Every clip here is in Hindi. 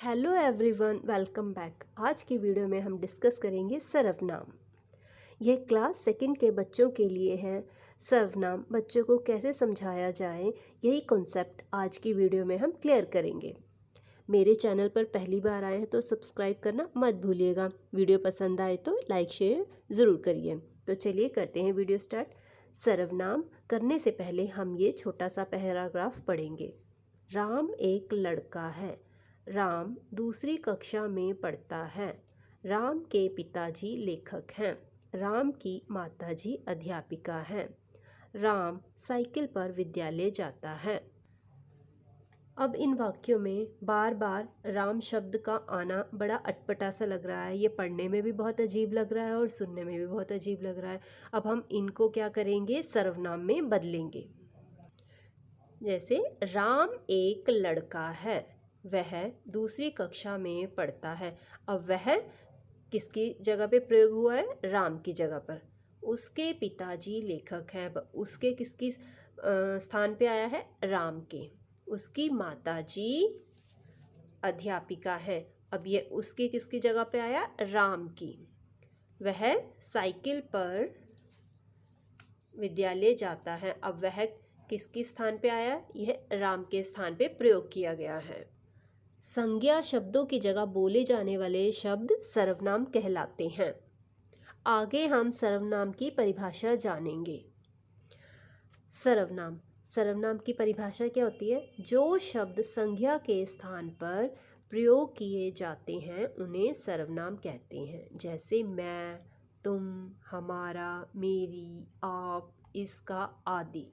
Hello everyone, welcome back. आज की वीडियो में हम डिस्कस करेंगे सर्वनाम। यह क्लास सेकंड के बच्चों के लिए है। सर्वनाम बच्चों को कैसे समझाया जाए, यही कॉन्सेप्ट आज की वीडियो में हम क्लियर करेंगे। मेरे चैनल पर पहली बार आए हैं तो सब्सक्राइब करना मत भूलिएगा। वीडियो पसंद आए तो लाइक शेयर ज़रूर करिए। तो चलिए करते हैं वीडियो स्टार्ट। सर्वनाम करने से पहले हम ये छोटा सा पैराग्राफ पढ़ेंगे। राम एक लड़का है। राम दूसरी कक्षा में पढ़ता है। राम के पिताजी लेखक हैं। राम की माताजी अध्यापिका हैं। राम साइकिल पर विद्यालय जाता है। अब इन वाक्यों में बार बार राम शब्द का आना बड़ा अटपटा सा लग रहा है। ये पढ़ने में भी बहुत अजीब लग रहा है और सुनने में भी बहुत अजीब लग रहा है। अब हम इनको क्या करेंगे, सर्वनाम में बदलेंगे। जैसे राम एक लड़का है, वह दूसरी कक्षा में पढ़ता है। अब वह किसकी जगह पे प्रयोग हुआ है? राम की जगह पर। उसके पिताजी लेखक हैं, उसके किसकी स्थान पे आया है? राम के। उसकी माताजी अध्यापिका है। अब ये उसके किसकी जगह पे आया? राम की। वह साइकिल पर विद्यालय जाता है। अब वह किसके स्थान पे आया? यह राम के स्थान पे प्रयोग किया गया है। संज्ञा शब्दों की जगह बोले जाने वाले शब्द सर्वनाम कहलाते हैं। आगे हम सर्वनाम की परिभाषा जानेंगे। सर्वनाम सर्वनाम की परिभाषा क्या होती है? जो शब्द संज्ञा के स्थान पर प्रयोग किए जाते हैं उन्हें सर्वनाम कहते हैं। जैसे मैं, तुम, हमारा, मेरी, आप, इसका आदि।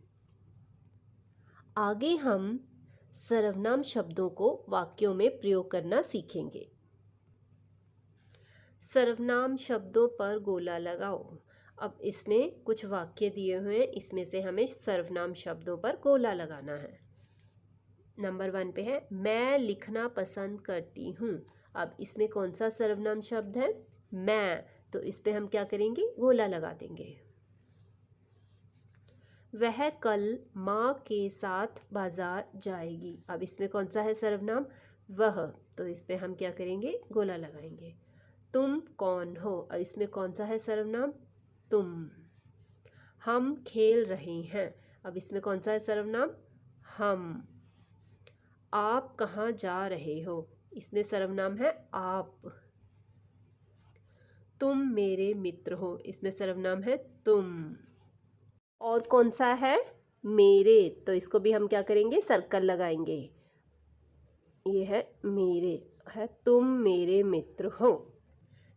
आगे हम सर्वनाम शब्दों को वाक्यों में प्रयोग करना सीखेंगे। सर्वनाम शब्दों पर गोला लगाओ। अब इसमें कुछ वाक्य दिए हुए हैं, इसमें से हमें सर्वनाम शब्दों पर गोला लगाना है। नंबर 1 पे है मैं लिखना पसंद करती हूँ। अब इसमें कौन सा सर्वनाम शब्द है? मैं। तो इस पे हम क्या करेंगे? गोला लगा देंगे। वह कल माँ के साथ बाजार जाएगी। अब इसमें कौन सा है सर्वनाम? वह। तो इस पे हम क्या करेंगे? गोला लगाएंगे। तुम कौन हो? अब इसमें कौन सा है सर्वनाम? तुम। हम खेल रहे हैं। अब इसमें कौन सा है सर्वनाम? हम। आप कहाँ जा रहे हो? इसमें सर्वनाम है आप। तुम मेरे मित्र हो। इसमें सर्वनाम है तुम। और कौन सा है? मेरे। तो इसको भी हम क्या करेंगे? सर्कल लगाएंगे। ये है मेरे, है तुम मेरे मित्र हो।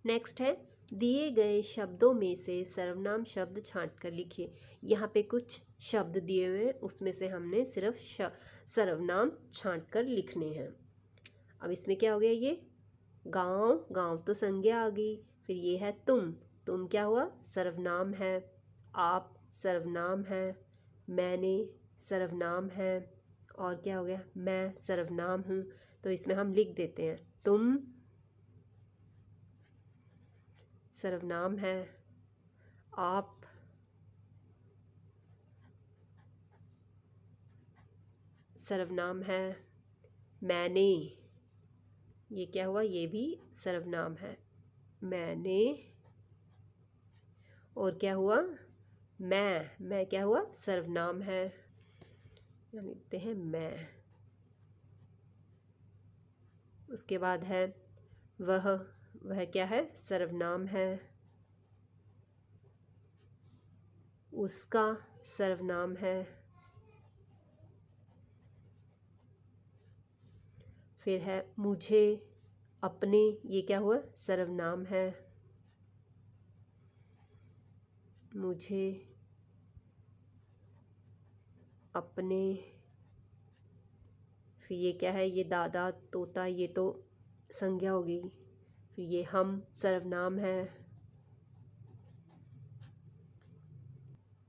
नेक्स्ट है दिए गए शब्दों में से सर्वनाम शब्द छांट कर लिखिए। यहाँ पे कुछ शब्द दिए हुए हैं, उसमें से हमने सिर्फ सर्वनाम छांट कर लिखने हैं। अब इसमें क्या हो गया? ये गांव, गांव तो संज्ञा आ गई। फिर ये है तुम, तुम क्या हुआ? सर्वनाम है। आप सर्वनाम है। मैंने सर्वनाम है। और क्या हो गया? मैं सर्वनाम हूँ। तो इसमें हम लिख देते हैं तुम सर्वनाम है, आप सर्वनाम है, मैंने, ये क्या हुआ? ये भी सर्वनाम है। मैंने। और क्या हुआ? मैं क्या हुआ? सर्वनाम है। लिखते हैं मैं। उसके बाद है वह क्या है? सर्वनाम है। उसका सर्वनाम है। फिर है मुझे, अपने, ये क्या हुआ? सर्वनाम है। मुझे, अपने। फिर ये क्या है? ये दादा, तोता, ये तो संज्ञा हो गई। फिर ये हम सर्वनाम है।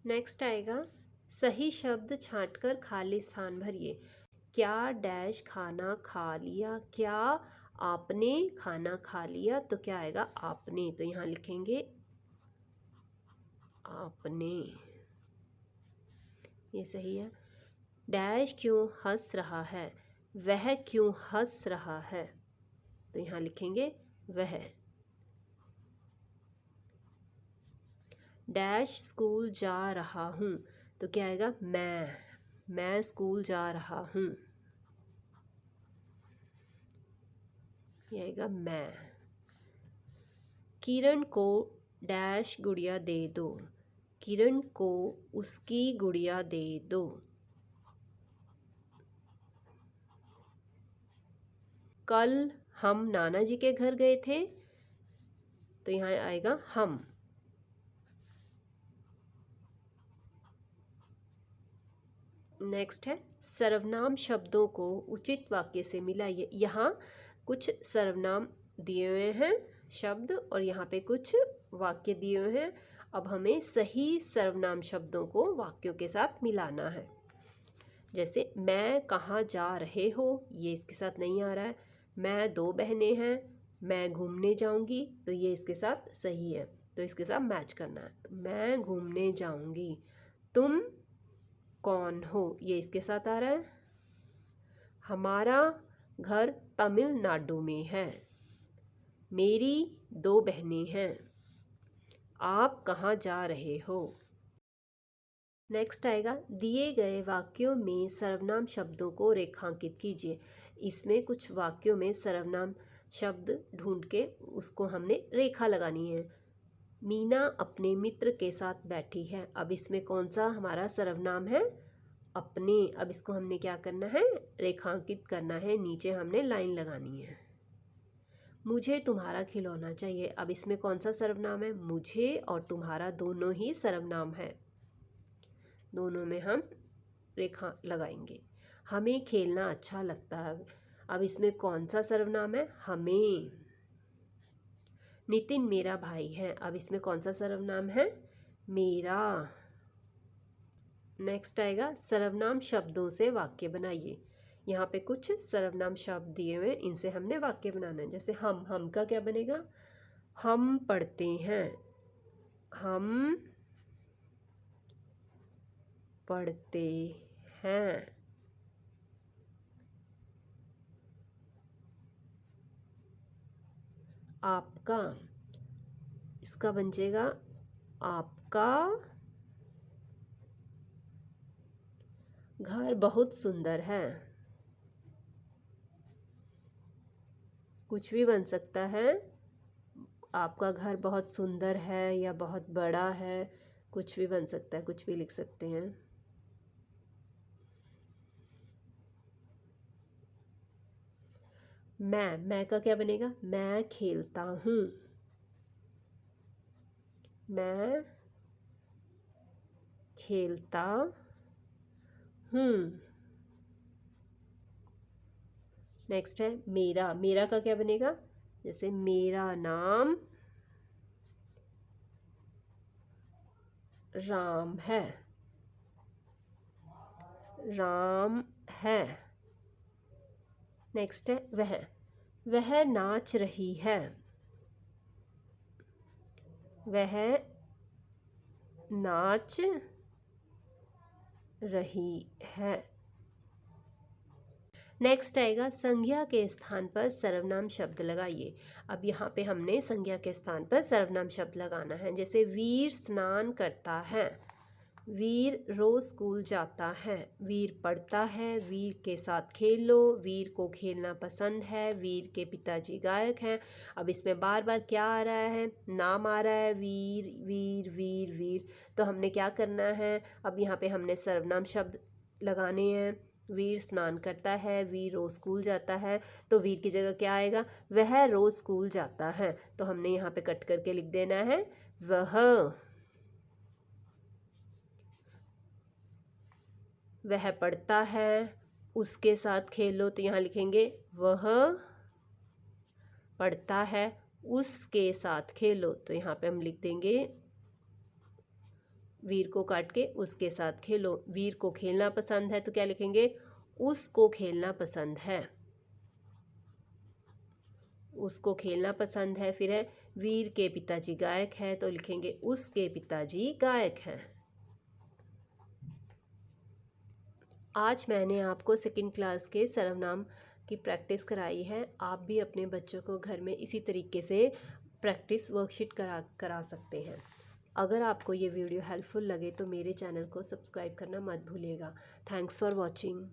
नेक्स्ट आएगा सही शब्द छांटकर खाली स्थान भरिए। क्या डैश खाना खा लिया? क्या आपने खाना खा लिया? तो क्या आएगा? आपने। तो यहाँ लिखेंगे आपने। ये सही है। डैश क्यों हंस रहा है? वह क्यों हंस रहा है? तो यहाँ लिखेंगे वह। डैश स्कूल जा रहा हूँ, तो क्या आएगा? मैं स्कूल जा रहा हूँ, ये आएगा मैं। किरण को डैश गुड़िया दे दो, किरण को उसकी गुड़िया दे दो। कल हम नाना जी के घर गए थे, तो यहाँ आएगा हम। नेक्स्ट है सर्वनाम शब्दों को उचित वाक्य से मिलाइए। यहाँ कुछ सर्वनाम दिए हुए हैं शब्द और यहाँ पे कुछ वाक्य दिए हुए हैं। अब हमें सही सर्वनाम शब्दों को वाक्यों के साथ मिलाना है। जैसे मैं कहाँ जा रहे हो, ये इसके साथ नहीं आ रहा है। मैं 2 बहनें हैं, मैं घूमने जाऊंगी, तो ये इसके साथ सही है, तो इसके साथ मैच करना है। तो मैं घूमने जाऊंगी। तुम कौन हो, ये इसके साथ आ रहा है। हमारा घर तमिलनाडु में है। मेरी 2 बहनें हैं। आप कहाँ जा रहे हो। नेक्स्ट आएगा दिए गए वाक्यों में सर्वनाम शब्दों को रेखांकित कीजिए। इसमें कुछ वाक्यों में सर्वनाम शब्द ढूंढ के उसको हमने रेखा लगानी है। मीना अपने मित्र के साथ बैठी है। अब इसमें कौन सा हमारा सर्वनाम है? अपने। अब इसको हमने क्या करना है? रेखांकित करना है, नीचे हमने लाइन लगानी है। मुझे तुम्हारा खिलौना चाहिए। अब इसमें कौन सा सर्वनाम है? मुझे और तुम्हारा दोनों ही सर्वनाम है, दोनों में हम रेखा लगाएंगे। हमें खेलना अच्छा लगता है। अब इसमें कौन सा सर्वनाम है? हमें। नितिन मेरा भाई है। अब इसमें कौन सा सर्वनाम है? मेरा। नेक्स्ट आएगा सर्वनाम शब्दों से वाक्य बनाइए। यहाँ पे कुछ सर्वनाम शब्द दिए हुए, इनसे हमने वाक्य बनाना है। जैसे हम का क्या बनेगा? हम पढ़ते हैं। हम पढ़ते हैं। आपका, इसका बन जाएगा आपका घर बहुत सुंदर है। कुछ भी बन सकता है। आपका घर बहुत सुंदर है या बहुत बड़ा है, कुछ भी बन सकता है, कुछ भी लिख सकते हैं। मैं का क्या बनेगा? मैं खेलता हूँ। मैं खेलता हूँ। नेक्स्ट है मेरा का क्या बनेगा? जैसे मेरा नाम राम है। राम है। नेक्स्ट है वह नाच रही है। वह नाच रही है। नेक्स्ट आएगा संज्ञा के स्थान पर सर्वनाम शब्द लगाइए। अब यहाँ पे हमने संज्ञा के स्थान पर सर्वनाम शब्द लगाना है। जैसे वीर स्नान करता है। वीर रोज स्कूल जाता है। वीर पढ़ता है। वीर के साथ खेलो। वीर को खेलना पसंद है। वीर के पिताजी गायक हैं। अब इसमें बार बार क्या आ रहा है? नाम आ रहा है, वीर वीर वीर वीर। तो हमने क्या करना है? अब यहाँ पे हमने सर्वनाम शब्द लगाने हैं। वीर स्नान करता है। वीर रोज स्कूल जाता है। तो वीर की जगह क्या आएगा? वह रोज स्कूल जाता है। तो हमने यहाँ पे कट करके लिख देना है वह पढ़ता है। उसके साथ खेलो, तो यहाँ लिखेंगे वह पढ़ता है। उसके साथ खेलो, तो यहाँ पे हम लिख देंगे वीर को काट के उसके साथ खेलो। वीर को खेलना पसंद है, तो क्या लिखेंगे? उसको खेलना पसंद है। उसको खेलना पसंद है। फिर है वीर के पिताजी गायक है, तो लिखेंगे उसके पिताजी गायक हैं। आज मैंने आपको सेकंड क्लास के सर्वनाम की प्रैक्टिस कराई है, आप भी अपने बच्चों को घर में इसी तरीके से प्रैक्टिस वर्कशीट करा सकते हैं। अगर आपको ये वीडियो हेल्पफुल लगे तो मेरे चैनल को सब्सक्राइब करना मत भूलिएगा। Thanks for watching.